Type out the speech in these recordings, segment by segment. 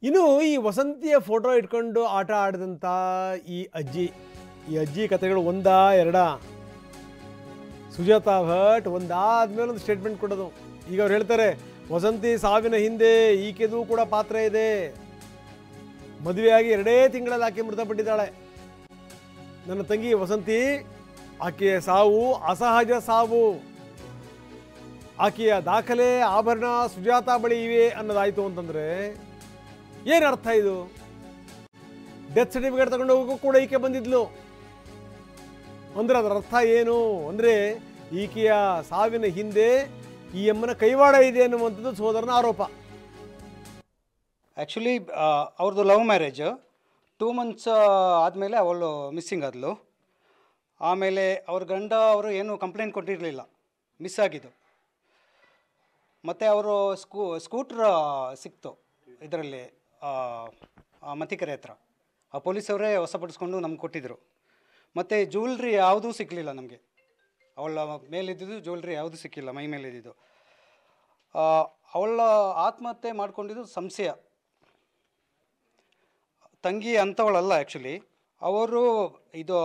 ಇನ್ನು ಈ ವಸಂತಿಯ ಫೋಟೋ ಇಟ್ಕೊಂಡು ಆಟ ಆಡಿದಂಥ ಈ ಅಜ್ಜಿ ಕಥೆಗಳು ಒಂದಾ ಎರಡಾ? ಸುಜಾತಾ ಭಟ್ ಒಂದಾದ್ಮೇಲೆ ಒಂದು ಸ್ಟೇಟ್ಮೆಂಟ್ ಕೊಡೋದು. ಈಗ ಅವ್ರು ಹೇಳ್ತಾರೆ, ವಸಂತಿ ಸಾವಿನ ಹಿಂದೆ ಈಕೆದು ಕೂಡ ಪಾತ್ರ ಇದೆ. ಮದುವೆಯಾಗಿ 2 ತಿಂಗಳಲ್ಲಿ ಆಕೆ ಮೃತಪಟ್ಟಿದ್ದಾಳೆ. ನನ್ನ ತಂಗಿ ವಸಂತಿ, ಆಕೆಯ ಸಾವು ಅಸಹಜ ಸಾವು. ಆಕೆಯ ದಾಖಲೆ ಆಭರಣ ಸುಜಾತಾ ಬಳಿ ಇವೆ ಅನ್ನೋದಾಯ್ತು ಅಂತಂದ್ರೆ ಏನರ್ಥ ಇದು? ಡೆತ್ ಸರ್ಟಿಫಿಕೇಟ್ ತಗೊಂಡು ಹೋಗೋಕ್ಕೂ ಕೂಡ ಈಕೆ ಬಂದಿದ್ಲು ಅಂದ್ರೆ ಅದರ ಅರ್ಥ ಏನು ಅಂದ್ರೆ ಈಕೆಯ ಸಾವಿನ ಹಿಂದೆ ಈ ಅಮ್ಮನ ಕೈವಾಡ ಇದೆ ಅನ್ನುವಂಥದ್ದು ಸೋದರನ ಆರೋಪ. ಆ್ಯಕ್ಚುಲಿ ಅವ್ರದ್ದು ಲವ್ ಮ್ಯಾರೇಜ್ 2 ಮಂತ್ಸ್ ಆದಮೇಲೆ ಅವಳು ಮಿಸ್ಸಿಂಗ್ ಆದಳು. ಆಮೇಲೆ ಅವ್ರ ಗಂಡ ಅವರು ಏನು ಕಂಪ್ಲೇಂಟ್ ಕೊಟ್ಟಿರಲಿಲ್ಲ, ಮಿಸ್ ಆಗಿದ್ದು. ಮತ್ತು ಅವರು ಸ್ಕೂಟ್ರ್ ಸಿಕ್ತು ಇದರಲ್ಲಿ ಮತಿಕೆರೆ ಹತ್ರ. ಆ ಪೊಲೀಸವರೇ ವಶಪಡಿಸ್ಕೊಂಡು ನಮ್ಗೆ ಕೊಟ್ಟಿದ್ದರು. ಮತ್ತು ಜ್ಯುವೆಲ್ರಿ ಯಾವುದೂ ಸಿಕ್ಕಲಿಲ್ಲ ನಮಗೆ. ಅವಳ ಮೇಲಿದ್ದಿದ್ದು ಜ್ಯುವೆಲ್ರಿ ಯಾವುದೂ ಸಿಕ್ಕಿಲ್ಲ, ಮೈ ಮೇಲಿದ್ದಿದ್ದು. ಅವಳ ಆತ್ಮಹತ್ಯೆ ಮಾಡ್ಕೊಂಡಿದ್ದು ಸಂಶಯ. ತಂಗಿ ಅಂಥವಳಲ್ಲ ಆ್ಯಕ್ಚುಲಿ. ಅವರು ಇದು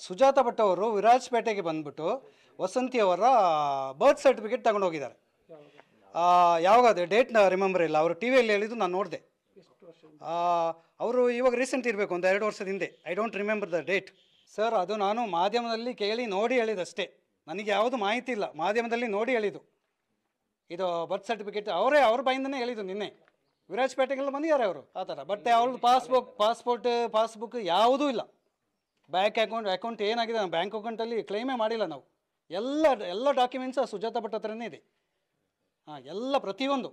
ಸುಜಾತಾ ಭಟ್ ಅವರು ವಿರಾಜಪೇಟೆಗೆ ಬಂದುಬಿಟ್ಟು ವಸಂತಿಯವರ ಬರ್ತ್ ಸರ್ಟಿಫಿಕೇಟ್ ತಗೊಂಡು ಹೋಗಿದ್ದಾರೆ. ಯಾವಾಗಾದ್ರೆ ಡೇಟ್ನ ರಿಮೆಂಬರ್ ಇಲ್ಲ. ಅವರು ಟಿ ವಿಯಲ್ಲಿ ಹೇಳಿದ್ದು ನಾನು ನೋಡಿದೆ. ಅವರು ಇವಾಗ ರೀಸೆಂಟ್ ಇರಬೇಕು, ಒಂದು 2 ವರ್ಷದ ಹಿಂದೆ. I don't remember the date sir. ಅದು ನಾನು ಮಾಧ್ಯಮದಲ್ಲಿ ಕೇಳಿ ನೋಡಿ ಹೇಳಿದಷ್ಟೇ, ನನಗೆ ಯಾವುದು ಮಾಹಿತಿ ಇಲ್ಲ. ಮಾಧ್ಯಮದಲ್ಲಿ ನೋಡಿ ಹೇಳಿದ್ದು ಇದು ಬರ್ತ್ ಸರ್ಟಿಫಿಕೇಟ್. ಅವ್ರ ಬಾಯಿಂದನೇ ಹೇಳಿದ್ದು. ನಿನ್ನೆ ವಿರಾಜಪೇಟೆಗೆಲ್ಲ ಬಂದಿದ್ದಾರೆ ಅವರು ಆ ಥರ. ಬಟ್ ಅವ್ರದ್ದು ಪಾಸ್ಬುಕ್ ಯಾವುದೂ ಇಲ್ಲ. ಬ್ಯಾಂಕ್ ಅಕೌಂಟ್ ಏನಾಗಿದೆ, ಬ್ಯಾಂಕ್ ಅಕೌಂಟಲ್ಲಿ ಕ್ಲೈಮೇ ಮಾಡಿಲ್ಲ ನಾವು. ಎಲ್ಲ ಡಾಕ್ಯುಮೆಂಟ್ಸ್ ಸುಜಾತಾ ಭಟ್ ಹತ್ರನೇ ಇದೆ. ಎಲ್ಲ ಪ್ರತಿಯೊಂದು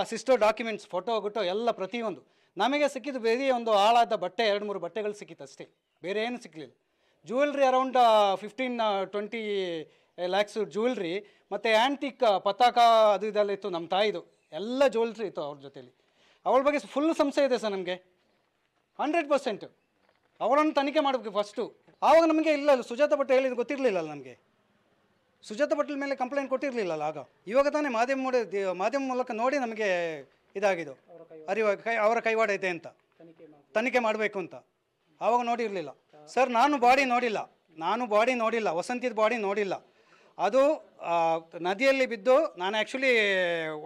ಸಿಸ್ಟರ್ ಡಾಕ್ಯುಮೆಂಟ್ಸ್, ಫೋಟೋ ಎಲ್ಲ ಪ್ರತಿಯೊಂದು ನಮಗೆ ಸಿಕ್ಕಿದ್ದು. ಬೇರೆ ಒಂದು ಹಾಳಾದ ಬಟ್ಟೆ 2-3 ಬಟ್ಟೆಗಳು ಸಿಕ್ಕಿತ್ತು ಅಷ್ಟೇ, ಬೇರೆ ಏನು ಸಿಕ್ಕಲಿಲ್ಲ. ಜ್ಯುವೆಲ್ರಿ ಅರೌಂಡ್ 15-20 ಲ್ಯಾಕ್ಸ್ ಜ್ಯುವೆಲ್ರಿ, ಮತ್ತು ಆ್ಯಂಟಿಕ್ ಪತಾಕ ಅದು ಇದೆಲ್ಲ ಇತ್ತು ನಮ್ಮ ತಾಯಿದು. ಎಲ್ಲ ಜ್ಯುವೆಲ್ರಿ ಇತ್ತು ಅವ್ರ ಜೊತೆಲಿ. ಅವಳ ಬಗ್ಗೆ ಫುಲ್ ಸಂಶಯ ಇದೆ ಸರ್ ನಮಗೆ, 100%. ಅವಳನ್ನು ತನಿಖೆ ಮಾಡಬೇಕು ಫಸ್ಟು. ಆವಾಗ ನಮಗೆ ಇಲ್ಲ ಸುಜಾತಾ ಭಟ್ ಹೇಳಿದ್ದು ಗೊತ್ತಿರಲಿಲ್ಲ ನಮಗೆ. ಸುಜಾತಾ ಭಟ್ ಮೇಲೆ ಕಂಪ್ಲೇಂಟ್ ಕೊಟ್ಟಿರಲಿಲ್ಲಲ್ಲ ಆಗ. ಇವಾಗ ತಾನೇ ಮಾಧ್ಯಮ ಮೂಲಕ ನೋಡಿ ನಮಗೆ ಇದಾಗಿದ್ದು ಅವರ ಕೈವಾಡ ಇದೆ ಅಂತ ತನಿಖೆ ಮಾಡಬೇಕು ಅಂತ. ಆವಾಗ ನೋಡಿರಲಿಲ್ಲ ಸರ್. ನಾನು ಬಾಡಿ ನೋಡಿಲ್ಲ, ವಸಂತಿದ ಬಾಡಿ ನೋಡಿಲ್ಲ. ಅದು ನದಿಯಲ್ಲಿ ಬಿದ್ದು, ನಾನು ಆ್ಯಕ್ಚುಲಿ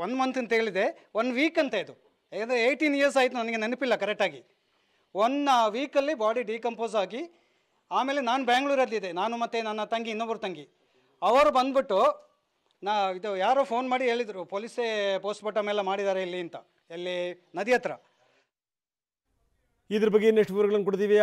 1 ಮಂತ್ ಅಂತ ಹೇಳಿದೆ, 1 ವೀಕ್ ಅಂತ ಇದು. ಯಾಕಂದರೆ 18 ಇಯರ್ಸ್ ಆಯಿತು, ನನಗೆ ನೆನಪಿಲ್ಲ ಕರೆಕ್ಟಾಗಿ. 1 ವೀಕಲ್ಲಿ ಬಾಡಿ ಡಿಕಂಪೋಸ್ ಆಗಿ, ಆಮೇಲೆ ನಾನು ಬ್ಯಾಂಗ್ಳೂರಲ್ಲಿದ್ದೆ, ನಾನು ಮತ್ತು ನನ್ನ ತಂಗಿ, ಇನ್ನೊಬ್ಬರು ತಂಗಿ. ಅವರು ಬಂದ್ಬಿಟ್ಟು ಇದು ಯಾರೋ ಫೋನ್ ಮಾಡಿ ಹೇಳಿದರು, ಪೊಲೀಸೇ ಪೋಸ್ಟ್ಮಾರ್ಟಮ್ ಎಲ್ಲ ಮಾಡಿದ್ದಾರೆ ಇಲ್ಲಿ ಅಂತ, ಎಲ್ಲಿ ನದಿ ಹತ್ರ. ಇದ್ರ ಬಗ್ಗೆ ಇನ್ನಷ್ಟು ವಿವರಗಳನ್ನು ಕೊಡ್ತೀವಿ.